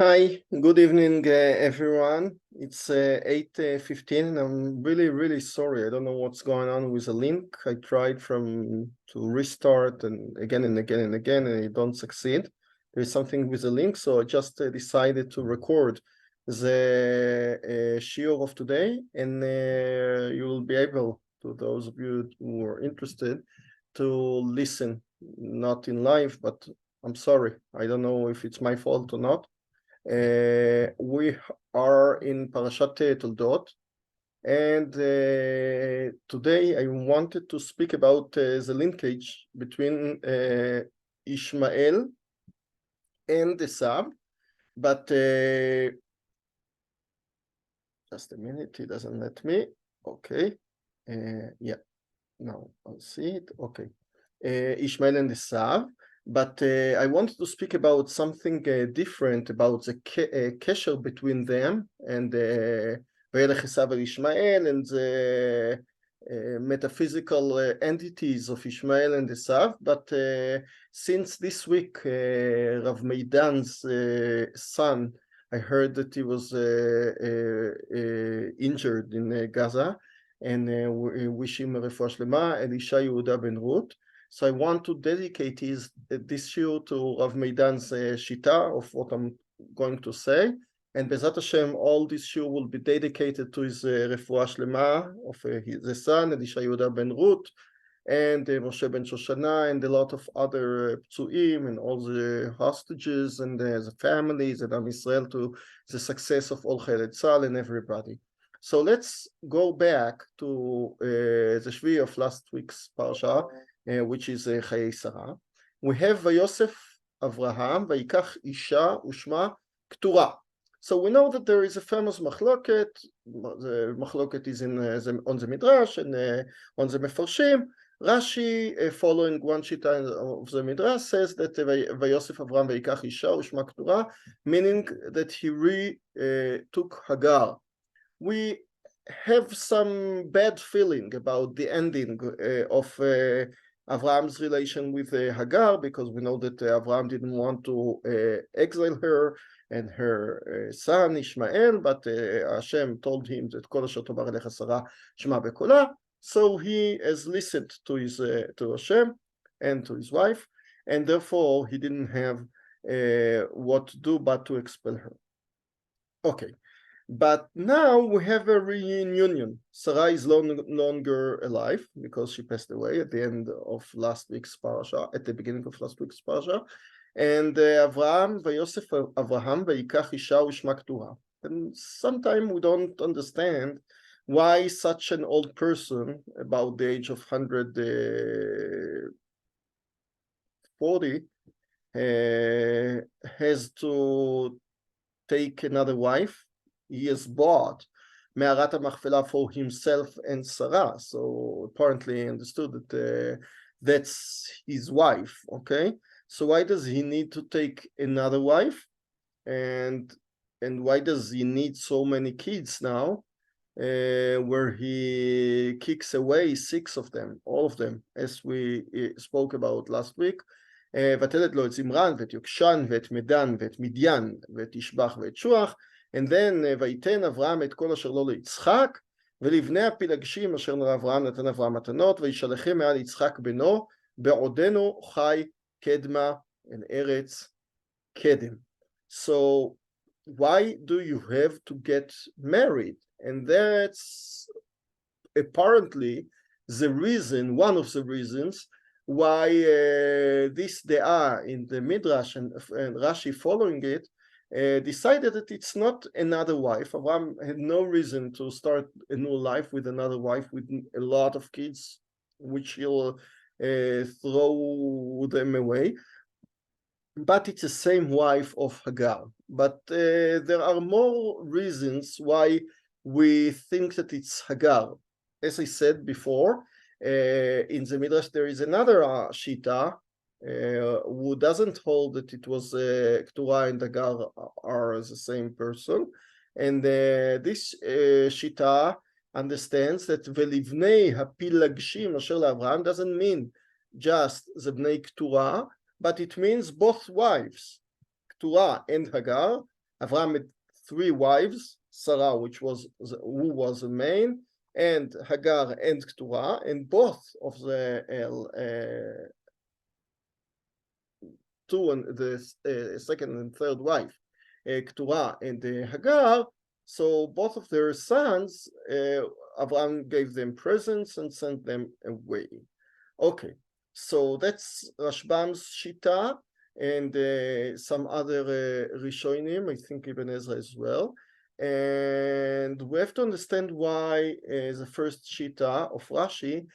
Hi, good evening, everyone. It's 8:15, and I'm really sorry. I don't know what's going on with the link. I tried to restart and again and again and again, and it don't succeed. There is something with the link, so I just decided to record the shiur of today, and you will be able, to those of you who are interested, to listen, not in live, but I'm sorry. I don't know if it's my fault or not. We are in Parashat Toldot, and today I wanted to speak about the linkage between Ishmael and Esav, but just a minute, he doesn't let me. Okay, yeah, now I'll see it. Okay, Ishmael and Esav. But I wanted to speak about something different about the kesher between them and Vayelech Esav and Ishmael and the metaphysical entities of Ishmael and Esav. But since this week, Rav Meidan's son, I heard that he was injured in Gaza, and we wish him a refuah shlema, Elisha Yehuda ben Ruth. So I want to dedicate this shiur to Rav Meidan's shita of what I'm going to say, and Bezat Hashem, all this shiur will be dedicated to his refuah shlema of his son, Elisha Yehuda ben Ruth, and Moshe ben Shoshana, and a lot of other ptsuim, and all the hostages, and the families, and Am Yisrael, to the success of all Kehilat Tzahal and everybody. So let's go back to the Shvi of last week's Parsha, which is Chayei Sarah. We have Vayosef Avraham, Vayikach Isha Ushma Ktura. So we know that there is a famous machloket. The machloket is on the Midrash and on the Mefarshim. Rashi, following one shita of the Midrash, says that Vayosef Avraham Vayikach Isha Ushma Ktura, meaning that he took Hagar. We have some bad feeling about the ending of Avraham's relation with Hagar, because we know that Avraham didn't want to exile her and her son Ishmael, but Hashem told him that Kol asher tomar elecha Sarah shema bekola, so he has listened to Hashem and to his wife, and therefore he didn't have what to do but to expel her. Okay. But now we have a reunion. Sarah is no longer alive because she passed away at the end of last week's parasha, at the beginning of last week's parasha. And Avraham Vayosef Avraham Vayikach Isha Ushma Ktura. And sometimes we don't understand why such an old person, about the age of 140, has to take another wife. He has bought Me'arat HaMachpelah for himself and Sarah, so apparently understood that that's his wife, okay? So why does he need to take another wife? And why does he need so many kids now, where he kicks away 6 of them, all of them, as we spoke about last week? ותלד לו את זמרן ואת יוקשן ואת מדן ואת מדיין ואת ישבח ואת שוח, and then ויתן אברהם את כל אשר לו ליצחק, ולבני הפילגשים אשר אברהם נתן אברהם מתנות, וישלחם מעל יצחק בנו, בעודנו חי קדמה אל ארץ קדם. So why do you have to get married? And that's apparently the reason, one of the reasons, why this da'ah in the Midrash and Rashi following it decided that it's not another wife. Abraham had no reason to start a new life with another wife with a lot of kids, which he'll throw them away. But it's the same wife of Hagar. But there are more reasons why we think that it's Hagar. As I said before, in the Midrash there is another shita who doesn't hold that it was Keturah and Hagar are the same person, and this shita understands that velivnei hapilagshim asher Abraham doesn't mean just the bnei Keturah, but it means both wives, Keturah and Hagar, Avraham had 3 wives, Sarah, who was the main, and Hagar and Keturah, and both of the two and the second and third wife, Keturah and Hagar, so both of their sons, Abraham gave them presents and sent them away. Okay, so that's Rashbam's Shita and some other Rishonim, I think Ibn Ezra as well. And we have to understand why the first Shita of Rashi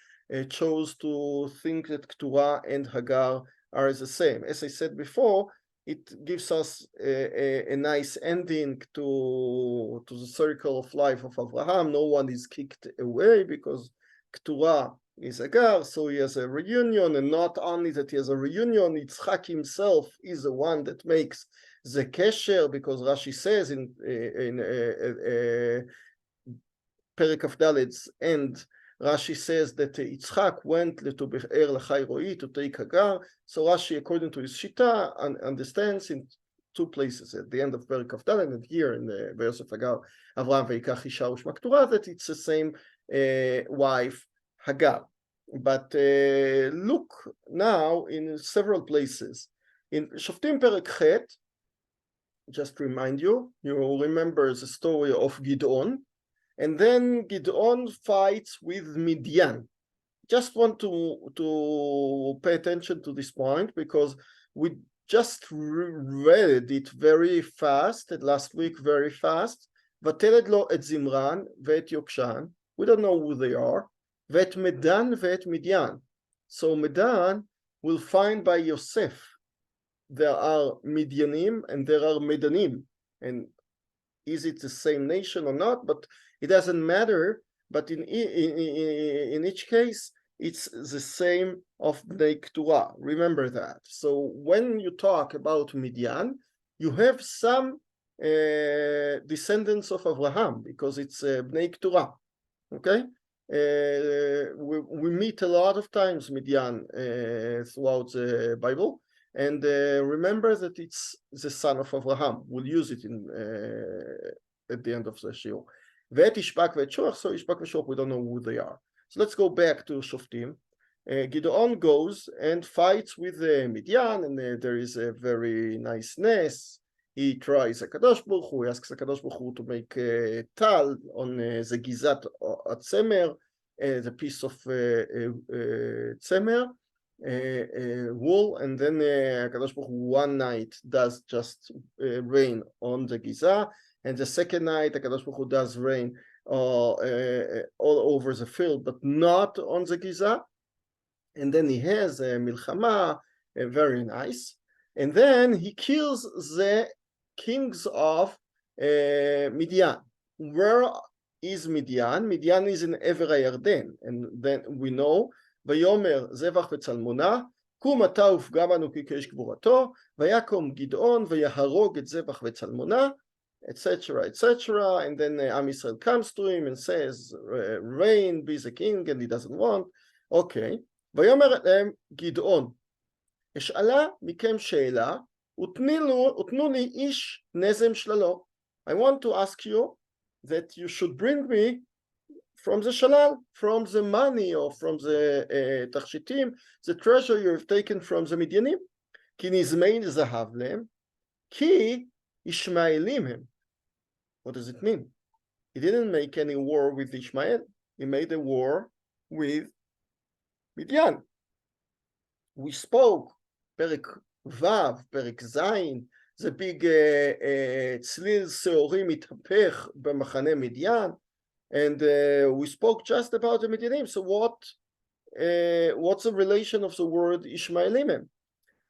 chose to think that Keturah and Hagar are the same. As I said before, it gives us a nice ending to the circle of life of Abraham. No one is kicked away because Keturah is Hagar, so he has a reunion, and not only that he has a reunion, Yitzchak himself is the one that makes the kesher, because Rashi says in Perek of Dalet's end, Rashi says that Yitzchak went to Be'er Lachai Roi to take Hagar. So Rashi, according to his Shita, understands in 2 places, at the end of Perek of Dalet and here in the verse of Hagar, Avraham ve'ikach isha u'shma Keturah, that it's the same wife, Hagar. But look now in several places. In Shoftim Perek Chet, just to remind you, you remember the story of Gidon, and then Gidon fights with Midian. Just want to pay attention to this point because we just read it very fast, last week very fast. ותלד לו את זמרן ואת יוקשן, we don't know who they are, ואת מדן ואת מדיין. So Medan will find by Yosef there are Midianim and there are Medanim, and is it the same nation or not? But it doesn't matter. But in each case, it's the same of Bnei Keturah. Remember that. So when you talk about Midian, you have some descendants of Abraham because it's Bnei Keturah. Okay, we meet a lot of times Midian throughout the Bible. And remember that it's the son of Abraham. We'll use it in at the end of the Shiur. Vet Ishbak vet Shoach, so Ishbak vet Shoach, we don't know who they are. So let's go back to Shoftim. Gideon goes and fights with Midian, and there is a very nice nest. He tries HaKadosh Baruch Hu, he asks HaKadosh Baruch Hu to make tal on the Gizat Atzemer, the piece of Tzemer, wool, and then HaKadosh Baruch Hu one night does just rain on the Giza, and the second night HaKadosh Baruch Hu does rain all over the field, but not on the Giza. And then he has a milchama, very nice, and then he kills the kings of Midian. Where is Midian? Midian is in Ever HaYarden, and then we know ויאמר זבח וצלמונה, קום אתה ופגע בנו כי כאש גבורתו, ויקום גדעון ויהרוג את זבח וצלמונה, etc., etc. And then Am Yisrael comes to him and says, reign, be the king, and he doesn't want. Okay. ויאמר להם גדעון, אשאלה מכם שאלה, ותנו לי איש נזם שללו. I want to ask you that you should bring me from the shalal, from the money or from the tachshitim, the treasure you have taken from the Midianim. כי נזמי זהב להם, כי ישמעאלים הם. What does it mean? He didn't make any war with Ishmael. He made a war with Midian. We spoke, פרק ו', פרק ז', the big צליל שעורי מתהפך במחנה מדיין, and we spoke just about the Midianim. So what's the relation of the word Ishmaelim?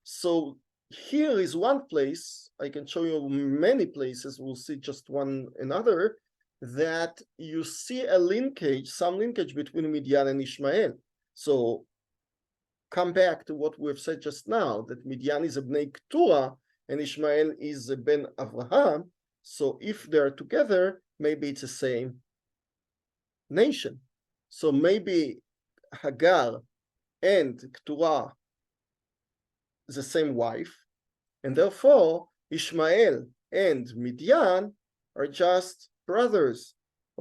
So here is one place, I can show you many places, we'll see just one another, that you see a linkage, some linkage between Midian and Ishmael. So come back to what we've said just now, that Midian is a Bnei Keturah and Ishmael is a Ben Avraham. So if they're together, maybe it's the same nation. So maybe Hagar and Keturah, the same wife, and therefore Ishmael and Midian are just brothers,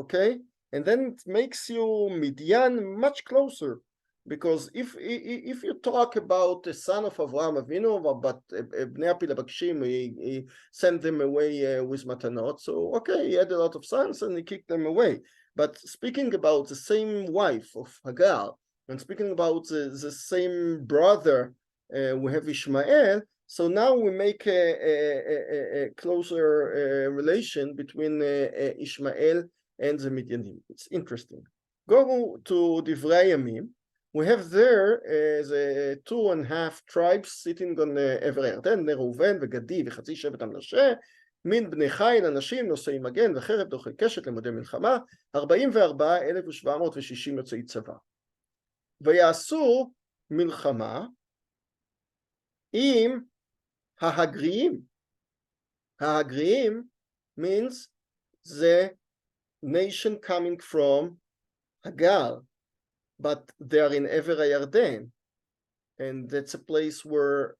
okay? And then it makes you Midian much closer, because if you talk the son of Avraham Avinu, but Bnei Apil Abakshim, he sent them away with matanot, so okay, he had a lot of sons and he kicked them away. But speaking about the same wife of Hagar, and speaking about the same brother, we have Ishmael, so now we make a closer relation between Ishmael and the Midianim. It's interesting. Go to Divrei Yamim. We have there the 2.5 tribes sitting on עבר הירדן, בני ראובן וגדי וחצי שבט המנשה, מין בני חיל, אנשים נושאי מגן וחרב דוחי קשת למודי מלחמה, 44,760 יוצאי צבא. ויעשו מלחמה עם ההגריים. ההגריים means the nation coming from Hagar, but they are in עבר הירדן, and that's a place where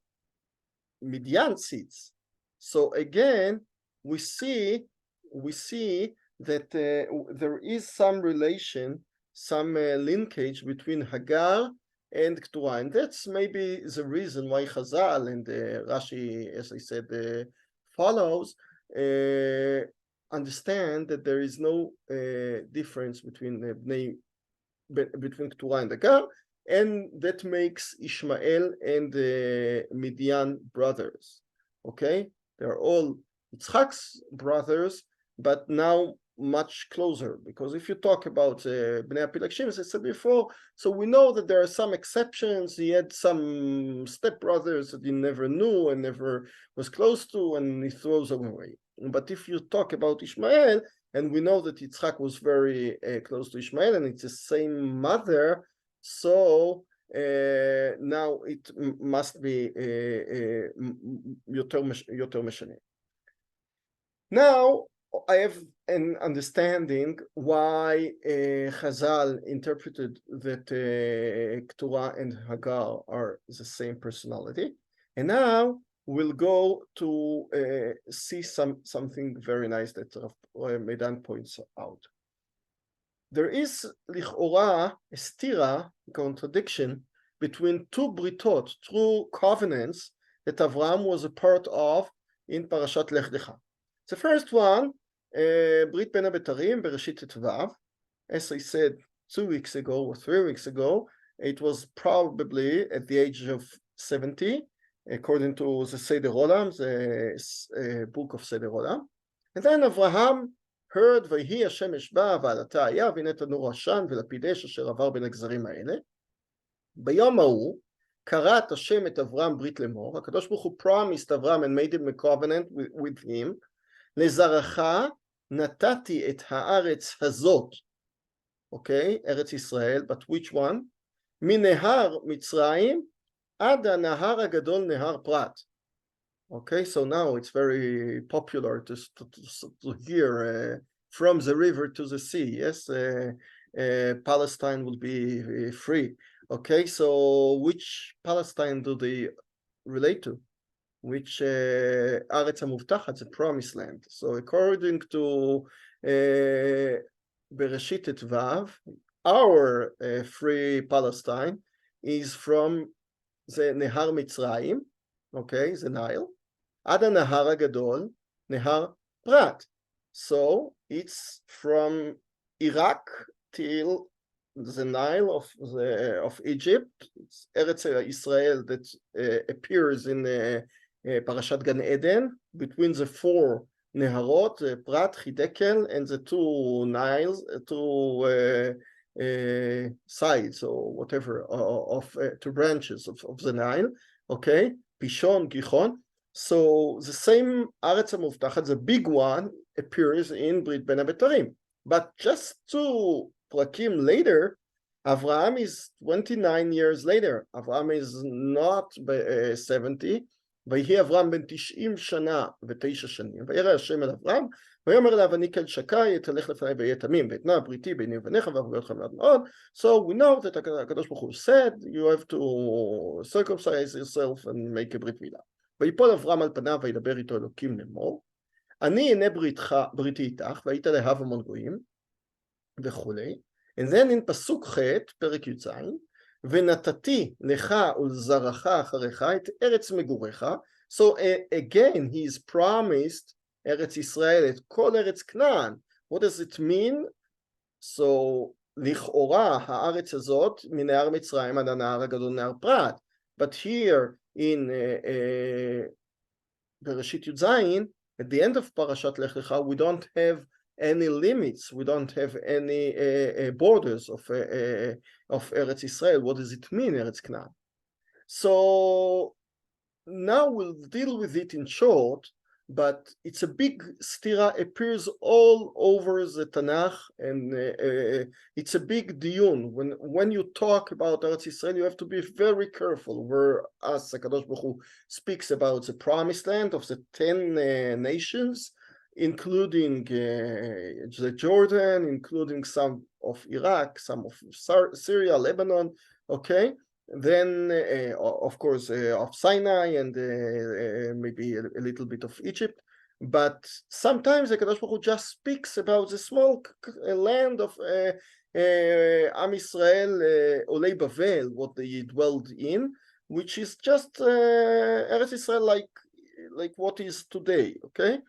Midian sits. So again, we see that there is some relation, some linkage between Hagar and Keturah, and that's maybe the reason why Chazal and Rashi, as I said, follows, understand that there is no difference between Keturah and Hagar, and that makes Ishmael and Midian brothers. Okay, they're all Yitzchak's brothers, but now much closer, because if you talk about Bnei Apilakshim, as I said before, so we know that there are some exceptions. He had some stepbrothers that he never knew and never was close to, and he throws them away. But if you talk about Ishmael, and we know that Yitzchak was very close to Ishmael, and it's the same mother, so now it must be יותר משנה. Now I have an understanding why Chazal interpreted that Keturah and Hagar are the same personality, and now we'll go to see something very nice that Rav Meidan points out. There is לכאורה a stira, contradiction, between two britot, two covenants that Avraham was a part of in Parashat Lech Lecha. The first one, Brit Ben HaBetarim, Bereshit Tetvav. As I said 2 weeks ago or 3 weeks ago, it was probably at the age of 70, according to the Seder Olam, the book of Seder Olam. And then Avraham heard, ויהי השמש בא, ועלתה היה, והנה תנור עשן ולפיד אש אשר עבר בין הגזרים האלה. ביום ההוא, כרת השם את אברהם ברית לאמור, הקדוש ברוך הוא promised Avraham and made him a covenant with him, לזרעך נתתי את הארץ הזאת, okay, ארץ ישראל, but which one? מנהר מצרים עד הנהר הגדול נהר פרת. Okay, so now it's very popular to hear from the river to the sea. Yes, Palestine will be free. Okay, so which Palestine do they relate to? Which Aretz HaMuvtachat, the promised land. So according to Bereshit Tetvav, our free Palestine is from the Nehar Mitzrayim, okay, the Nile, עד הנהר הגדול, נהר פרת. So it's from Iraq till the Nile of Egypt. It's Eretz Israel that appears in Parashat Gan Eden, between the 4 Neharot, Prat, Hidekel, and the 2 Niles, 2 sides or whatever of 2 branches of the Nile. Okay, Pishon, Gihon. So the same Aretz HaMuvtachat, the big one, appears in Brit Ben HaBetarim. But just 2 prakim later, Avraham is 29 years later. Avraham is not 70. ויהי אברהם בן 90 שנה ו9 שנים. וירא השם אל אברהם, ויאמר אליו אני כאל שקי, תלך לפני והיה תמים, ואתנה בריתי ביני ובניך ואביא אותך מעט מאוד. So we know that הקדוש ברוך הוא said, you have to circumcise yourself and make a ברית מילה. ויפול אברהם על פניו וידבר איתו אלוקים לאמור, אני אענה בריתי איתך, והיית לאהב המון גויים, וכולי. And then in פסוק ח', פרק י"ז, ונתתי לך ולזרעך אחריך את ארץ מגוריך. So again, he is promised ארץ ישראל, את כל ארץ כנען. What does it mean? So לכאורה הארץ הזאת מנהר מצרים עד הנהר הגדול נהר פרת. But here in בראשית י"ז, at the end of פרשת לך לך, we don't have any limits, we don't have any borders of Eretz Israel. What does it mean, Eretz Canaan? So now we'll deal with it in short, but it's a big stira, appears all over the Tanakh, and it's a big diyun. When you talk about Eretz Israel, you have to be very careful, whereas HaKadosh Baruch Hu speaks about the promised land of the 10 nations, including the Jordan, including some of Iraq, some of Syria, Lebanon, okay? Then, of course, of Sinai and maybe a little bit of Egypt. But sometimes the Kadosh Baruch Hu just speaks about the small land of Am Yisrael, Olei Bavel, what they dwelled in, which is just Eretz Israel like what is today, okay?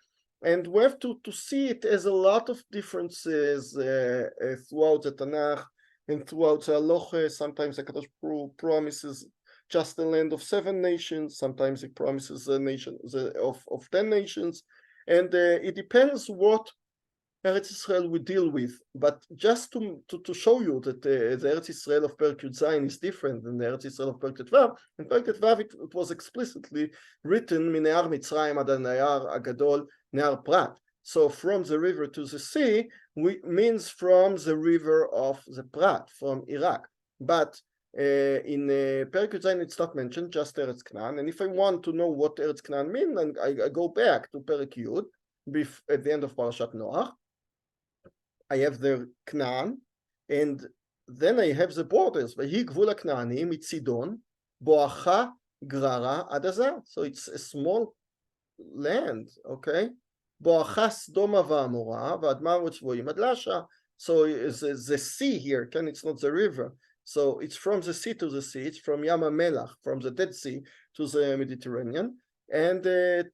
And we have to see it as a lot of differences throughout the Tanakh and throughout the Halacha. Sometimes the Kadosh Baruch Hu promises just a land of 7 nations. Sometimes he promises a nation of 10 nations. And it depends what Eretz Israel we deal with. But just to show you that the Eretz Israel of Perek Yud Zayin is different than the Eretz Israel of Perek Tetvav. In Perek Tetvav it was explicitly written Minehar Mitzrayim ad Nahar Agadol Nehar Prat. So from the river to the sea means from the river of the Prat, from Iraq. But in Perek Yud Zayin it's not mentioned, just Eretz Canaan. And if I want to know what Eretz Canaan means, then I go back to Perek Yud at the end of Parshat Noach. I have the Canaan, and then I have the borders. ויהי גבול הכנענים מצידון, בואכה גררה עד עזה. So it's a small land, okay? בואכה סדומה ועמורה, ואדמה וצבועים עד לשה. So the sea here, it's not the river. So it's from the sea to the sea. It's from Yam HaMelach, from the Dead Sea to the Mediterranean. And the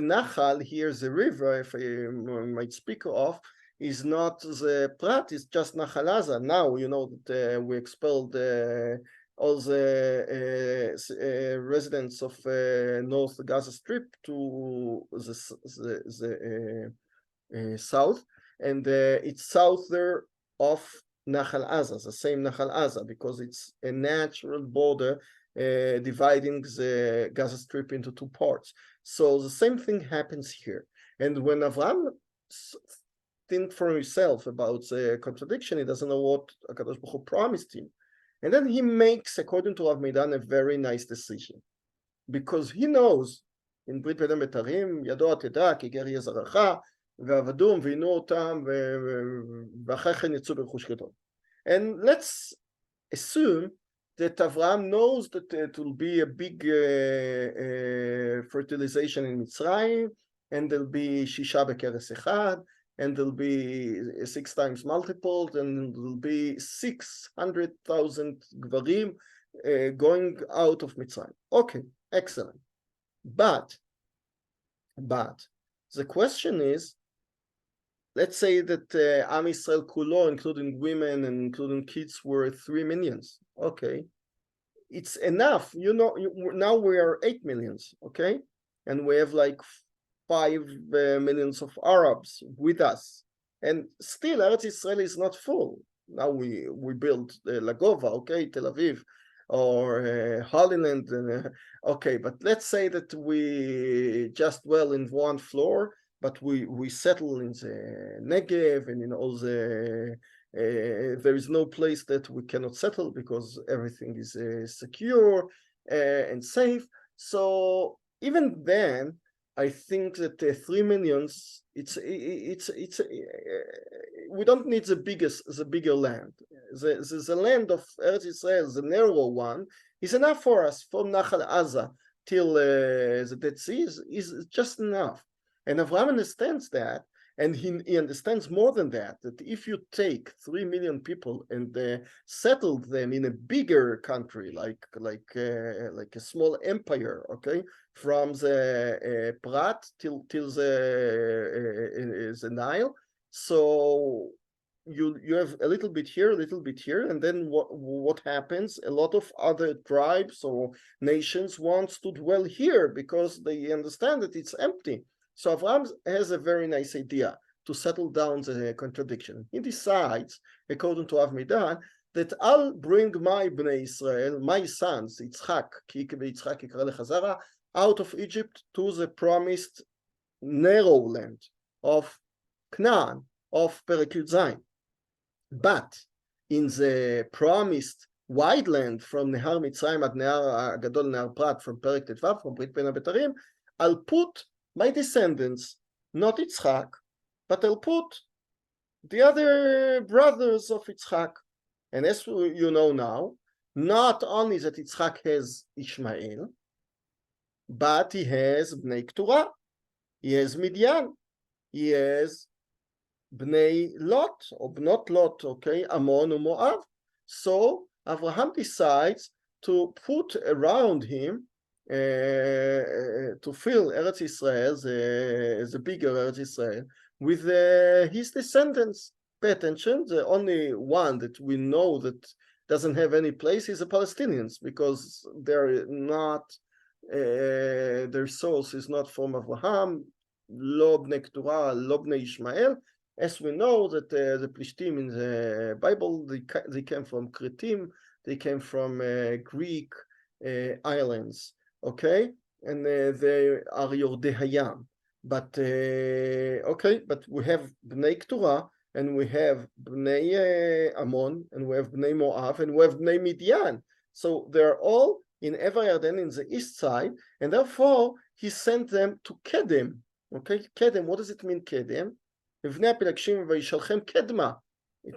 Nachal here, the river, if I might speak of, is not the Prat, it's just Nachal Aza. Now you know that we expelled all the residents of North Gaza Strip to the south, and it's south there of Nachal Aza, the same Nachal Aza, because it's a natural border dividing the Gaza Strip into 2 parts. So the same thing happens here. And when Avram think for himself about the contradiction, he doesn't know what HaKadosh Baruch Hu promised him. And then he makes, according to Rav Meidan, a very nice decision. Because he knows, in ברית בין הבתרים, ידוע תדע, כי גר יהיה זרעך, ועבדום ועינו אותם, ואחרי כן יצאו ברכוש גדול. And let's assume that Avraham knows that it will be a big fertilization in Mitzrayim, and there'll be shisha bekeres echad, and there'll be 6 times multiplied, and there'll be 600,000 gvarim going out of Mitzrayim. Okay, excellent. But the question is, let's say that Am Yisrael Kulo, including women and including kids, were 3 millions. Okay, it's enough. You know, now we are 8 millions. Okay, and we have like 5 millions of Arabs with us, and still Eretz Israel is not full. Now we build Lagova, okay, Tel Aviv, or Holy Land, okay, but let's say that we just dwell in 1 floor, but we settle in the Negev and in all the there is no place that we cannot settle because everything is secure and safe. So even then, I think that 3 millions, it's we don't need the bigger land. The land of Eretz Israel, the narrow one, is enough for us. From Nachal Aza till the Dead Sea is just enough. And Avraham understands that, and he understands more than that, that if you take 3 million people and settle them in a bigger country, like a small empire, okay, from the Prat till the Nile, so you have a little bit here, and then what happens? A lot of other tribes or nations wants to dwell here because they understand that it's empty. So Avraham has a very nice idea to settle down the contradiction. He decides, according to Rav Moshe, that I'll bring my Bnei Israel, my sons, Yitzchak, out of Egypt to the promised narrow land of Canaan, of Perek Yud Zayin. But in the promised wide land from Nehar Mitzrayim ad Nehar Gadol Nehar Prat, from Perek Tetvav, from Brit Pen HaBetarim, I'll put my descendants, not Yitzchak, but I'll put the other brothers of Yitzchak. And as you know now, not only that Yitzchak has Ishmael, but he has Bnei Keturah, he has Midian, he has Bnei Lot, or Bnot Lot, okay, Ammon or Moab. So Avraham decides to put around him to fill Eretz Israel, the bigger Eretz Israel, with his descendants. Pay attention, the only one that we know that doesn't have any place is the Palestinians, because they're not, their source is not from Avraham, lo Bnei Keturah, lo Bnei Ishmael. As we know that the Plishtim in the Bible, they came from Cretim, they came from Greek islands. Okay, and they are Yordei Hayam, but okay, but we have Bnei Keturah, and we have Bnei Ammon, and we have Bnei Moab, and we have Bnei Midian. So they're all in Ever Yarden in the east side, and therefore he sent them to Kedem. Okay, Kedem. What does it mean, Kedem? It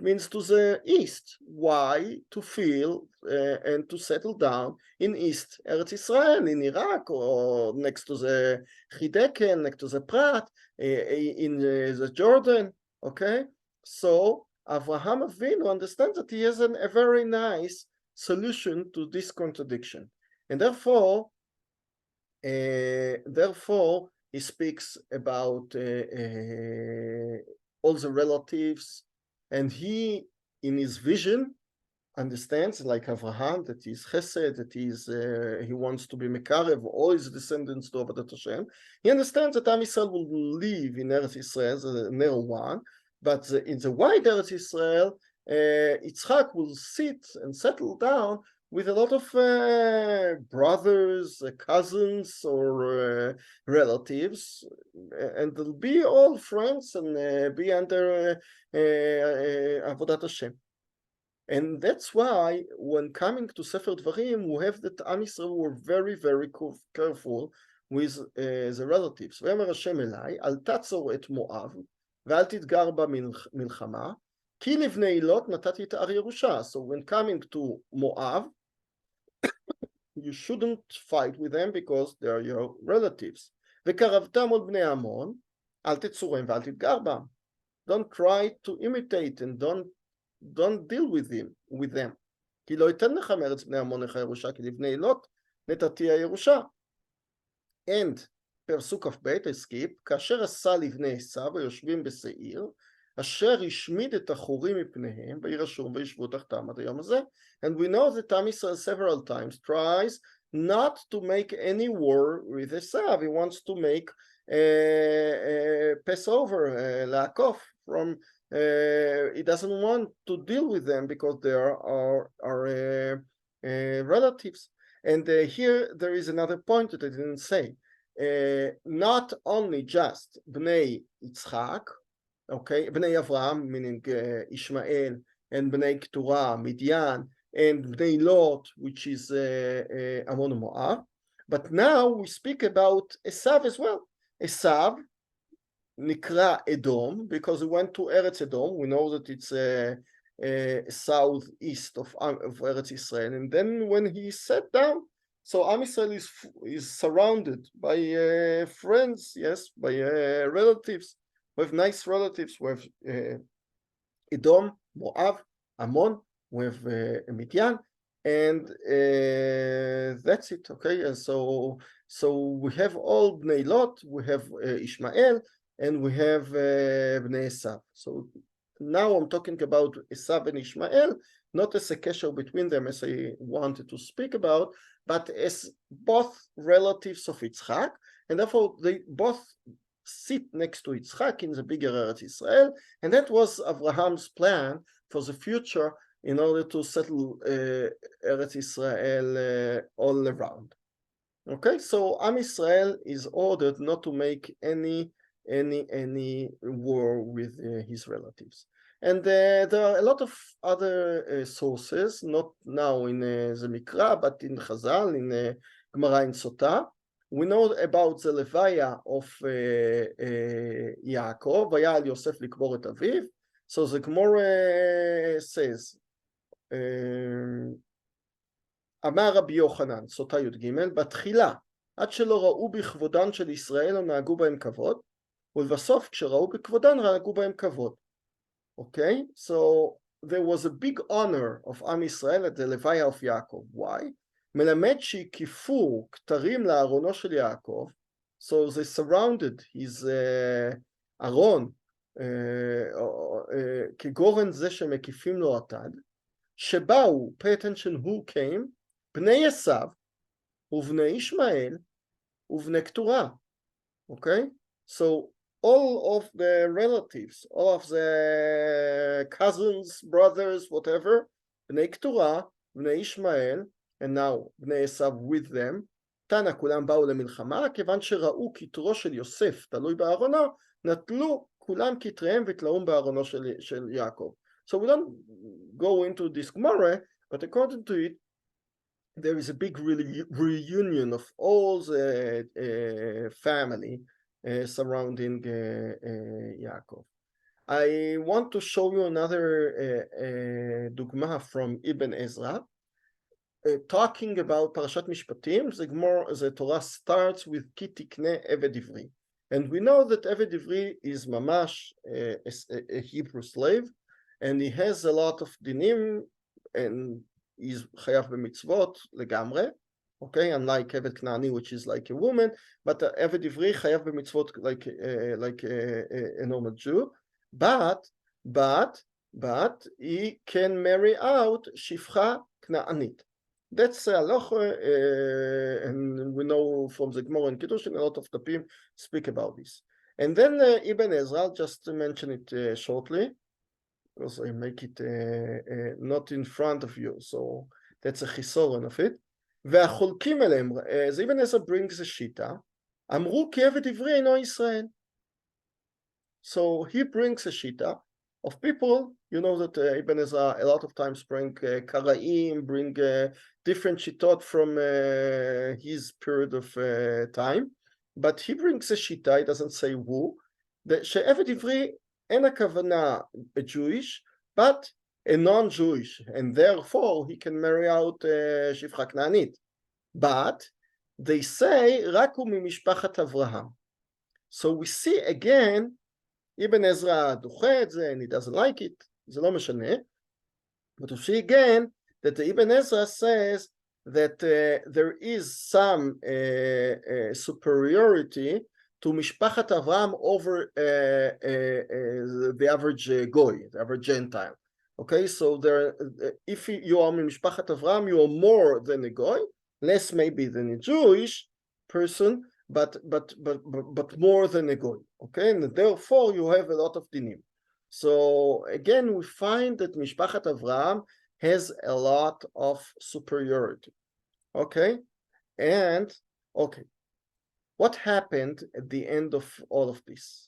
means to the east. Why? To fill and to settle down in East Eretz Israel, in Iraq, or next to the Hideken, next to the Prat, in the Jordan. Okay, so Avraham Avinu understands that he has a very nice solution to this contradiction, and therefore he speaks about all the relatives. And he, in his vision, understands, like Avraham, that he's Chesed, that he wants to be Mekarev, all his descendants to Avodat Hashem. He understands that Am Yisrael will live in Eretz Israel, the narrow one, but in the wide Eretz Israel, Yitzchak will sit and settle down with a lot of brothers, cousins, or relatives, and they'll be all friends and be under Avodat Hashem. And that's why when coming to Sefer Dvarim, we have that Am Yisrael were very, very careful with the relatives. ואמר השם אליי, אל תעצור את מואב, ואל תתגר במלחמה, כי לבני לוט נתתי את הר ירושה. So when coming to Moab, you shouldn't fight with them because they are your relatives. וקרבתם עוד בני עמון, אל תצורם ואל תתגר בם. Don't try to imitate and don't deal with them. כי לא ייתן לך מארץ בני עמון לך ירושה, כי לבני לוט נתתי הירושה. And פרסוק כ"ב, skip, כאשר עשה לבני עשיו היושבים בשעיר, אשר השמיד את החורים מפניהם, וירשום וישבו תחתם עד היום הזה. And we know that Am Yisrael several times tries not to make any war with Esav. He wants to make Passover, Laakov, from he doesn't want to deal with them because they are relatives. And here there is another point that I didn't say. Not only just Bnei Yitzchak, okay, Bnei Avraham, meaning Ishmael, and Bnei Keturah, Midian, and Bnei Lot, which is Ammon and Moab. But now we speak about Esav as well. Esav, Nikra Edom, because he went to Eretz Edom. We know that it's southeast of Eretz Israel. And then when he sat down, So Am Israel is surrounded by friends, yes, by relatives. We have nice relatives. We have Edom, Moab, Ammon, we have Midian, and that's it. Okay, and so we have all Bnei Lot, we have Ishmael, and we have Bnei Esav. So now I'm talking about Esav and Ishmael, not as a kesher between them as I wanted to speak about, but as both relatives of Yitzchak, and therefore they both sit next to Yitzchak in the bigger Eretz Israel, and that was Abraham's plan for the future in order to settle Eretz Israel all around. Okay, so Am Israel is ordered not to make any war with his relatives. And there are a lot of other sources, not now in the Mikra, but in Chazal, in Gemara in Sotah. We know about the Levaya of Yaakov, Vayal Yosef likבור et aviv. So the Gemara says, אמר רבי יוחנן, סוטה י"ג, בתחילה, עד שלא ראו בכבודן של ישראל, או נהגו בהם כבוד, ולבסוף כשראו בכבודן, נהגו בהם כבוד. Okay, so there was a big honor of Am Israel at the Levaya of Yaakov. Why? מלמד שהקיפו כתרים לארונו של יעקב, so they surrounded his ארון, כגורן זה שמקיפים לו התד, שבאו, pay attention who came, בני עשיו, ובני ישמעאל, ובני קטורה. Okay? So all of the relatives, all of the cousins, brothers, whatever, בני קטורה, בני ישמעאל, and now בני עשיו with them, תנא כולם באו למלחמה, כיוון שראו כתרו של יוסף תלוי בארונו, נטלו כולם כתריהם ותלאום בארונו של יעקב. So we don't go into this Gemara, but according to it, there is a big reunion of all the family surrounding Yaakov. I want to show you another dugma from Ibn Ezrat, talking about Parashat Mishpatim. The Torah starts with Ki tikne Eved Ivri, and we know that Eved Ivri is mamash a Hebrew slave, and he has a lot of dinim, and he's chayav b'mitzvot legamre, okay, unlike Eved Knani, which is like a woman, but Eved Ivri chayav b'mitzvot like a normal Jew, but he can marry out shifcha Knaanit. That's halacha, and we know from the Gemara and Kiddushin, a lot of the Tapim speak about this. And then Ibn Ezra, just to mention it shortly, because I make it not in front of you, so that's a chisoron of it. והחולקים אליהם, אז Ibn Ezra brings a shita, אמרו כי עבד עברי אינו ישראל. So he brings a shita of people, you know that Ibn Ezra a lot of times bring karaim, bring different shitot from his period of time, but he brings a shita, he doesn't say who, שעבד עברי אין הכוונה a Jewish, but a non-Jewish, and therefore he can marry out שפחה כנענית. But they say רק הוא ממשפחת אברהם. So we see again, Ibn Ezra דוחה את זה, and he doesn't like it, זה לא משנה. But we see again that the Ibn Ezra says that there is some superiority to Mishpachat Avraham over the average Goy, the average Gentile. Okay, so there, if you are Mishpachat Avraham, you are more than a Goy, less maybe than a Jewish person, but more than a Goy. Okay, and therefore you have a lot of dinim. So again, we find that Mishpachat Avraham has a lot of superiority. Okay, and okay. What happened at the end of all of this?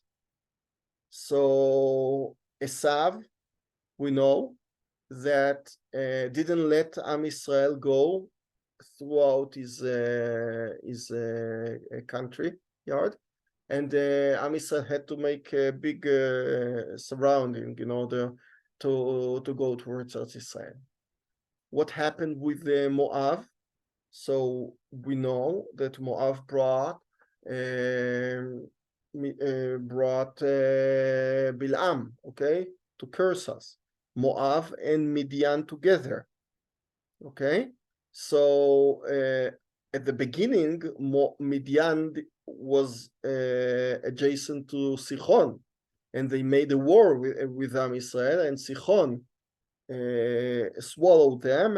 So Esav, we know that didn't let Am Israel go throughout his country yard, and Am Israel had to make a big surrounding in order to go towards Eretz Israel. What happened with Moab? So we know that Moab brought Bilam, okay, to curse us. Moab and Midian together, okay. So at the beginning, Midian was adjacent to Sichon, and they made a war with Am Israel, and Sichon swallowed them,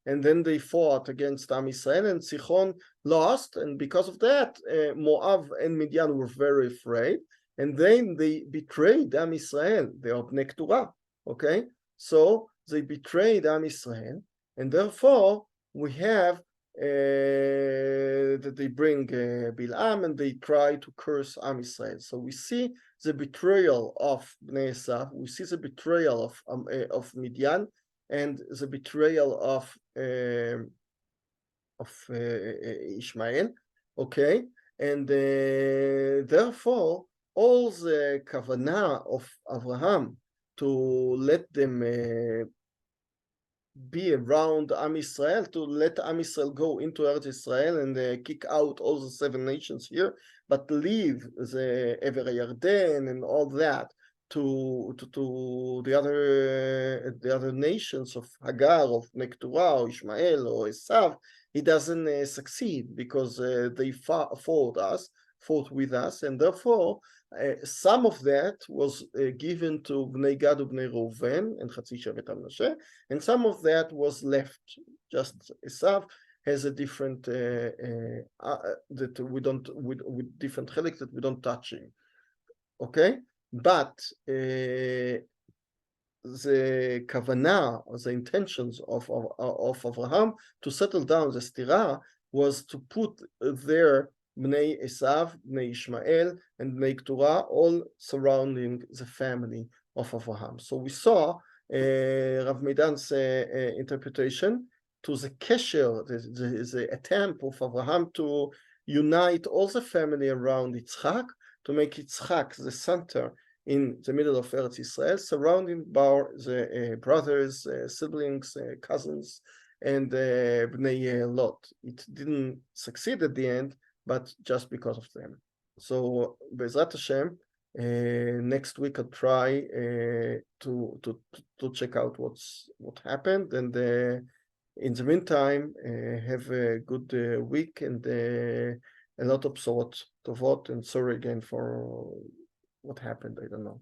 and then they fought against Am Israel, and Sichon lost, and because of that, Moab and Midian were very afraid, and then they betrayed Am Israel. They are Bnei Keturah, okay? So they betrayed Am Israel, and therefore we have that they bring Bilam, and they try to curse Am Israel. So we see the betrayal of Bnei Esav, we see the betrayal of Midian, and the betrayal of Ishmael, okay, and therefore all the kavanah of Abraham to let them be around Am Israel, to let Am Israel go into Eretz Israel and kick out all the 7 nations here, but leave the Ever Yarden and all that to the other nations of Hagar, of Bnei Keturah, or Ishmael, or Esav. He doesn't succeed because they fought with us, and therefore some of that was given to Bnei Gad Bnei Reuven and Chatzi Shevet Manasseh, and some of that was left. Just Esav has a different that we don't with different chelik that we don't touch him. Okay, but the kavanah, or the intentions of Abraham to settle down the stira was to put their Bnei Esav, Bnei Ishmael, and Bnei Keturah all surrounding the family of Abraham. So we saw Rav Meidan's interpretation to the kesher, the attempt of Abraham to unite all the family around Yitzchak, to make Yitzchak the center in the middle of Eretz Israel, surrounded by the brothers, siblings, cousins, and Bnei Lot. It didn't succeed at the end, but just because of them. So Be'ezrat Hashem, next week I'll try to check out what happened, and in the meantime, have a good week and a lot of bsorot tovot, and sorry again for what happened. I don't know.